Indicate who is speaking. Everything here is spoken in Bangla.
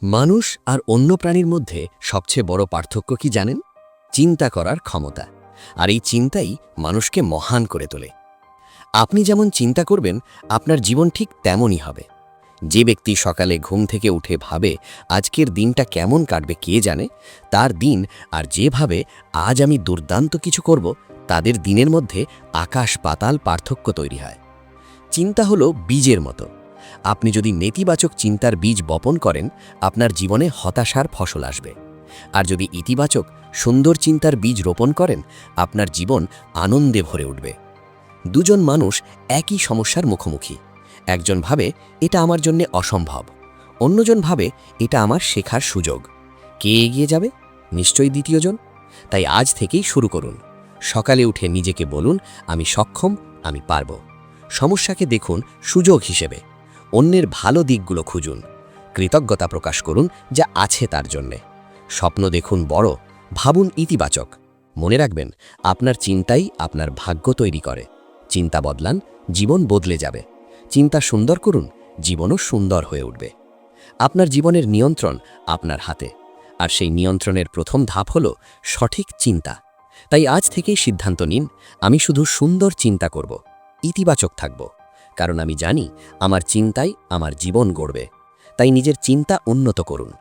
Speaker 1: মানুষ আর অন্য প্রাণীর মধ্যে সবচেয়ে বড় পার্থক্য কি জানেন? চিন্তা করার ক্ষমতা। আর এই চিন্তাই মানুষকে মহান করে তোলে। আপনি যেমন চিন্তা করবেন, আপনার জীবন ঠিক তেমনই হবে। যে ব্যক্তি সকালে ঘুম থেকে উঠে ভাবে আজকের দিনটা কেমন কাটবে কে জানে, তার দিন আর যে ভাবে আজ আমি দুর্দান্ত কিছু করব, তাদের দিনের মধ্যে আকাশ পাতাল পার্থক্য তৈরি হয়। চিন্তা হলো বীজের মতো। আপনি যদি নেতিবাচক চিন্তার বীজ বপন করেন, আপনার জীবনে হতাশার ফসল আসবে। আর যদি ইতিবাচক সুন্দর চিন্তার বীজ রোপণ করেন, আপনার জীবন আনন্দে ভরে উঠবে। দুজন মানুষ একই সমস্যার মুখোমুখি। একজন ভাবে এটা আমার জন্য অসম্ভব, অন্যজন ভাবে এটা আমার শেখার সুযোগ। কে এগিয়ে যাবে? নিশ্চয়ই দ্বিতীয়জন। তাই আজ থেকেই শুরু করুন। সকালে উঠে নিজেকে বলুন, আমি সক্ষম, আমি পারব। সমস্যাকে দেখুন সুযোগ হিসেবে। অন্যের ভালো দিকগুলো খুঁজুন। কৃতজ্ঞতা প্রকাশ করুন যা আছে তার জন্যে। স্বপ্ন দেখুন বড়, ভাবুন ইতিবাচক। মনে রাখবেন, আপনার চিন্তাই আপনার ভাগ্য তৈরি করে। চিন্তা বদলান, জীবন বদলে যাবে। চিন্তা সুন্দর করুন, জীবনও সুন্দর হয়ে উঠবে। আপনার জীবনের নিয়ন্ত্রণ আপনার হাতে। আর সেই নিয়ন্ত্রণের প্রথম ধাপ হল সঠিক চিন্তা। তাই আজ থেকেই সিদ্ধান্ত নিন, আমি শুধু সুন্দর চিন্তা করব, ইতিবাচক থাকব। কারণ আমি জানি আমার চিন্তাই আমার জীবন গড়বে। তাই নিজের চিন্তা উন্নত করুন।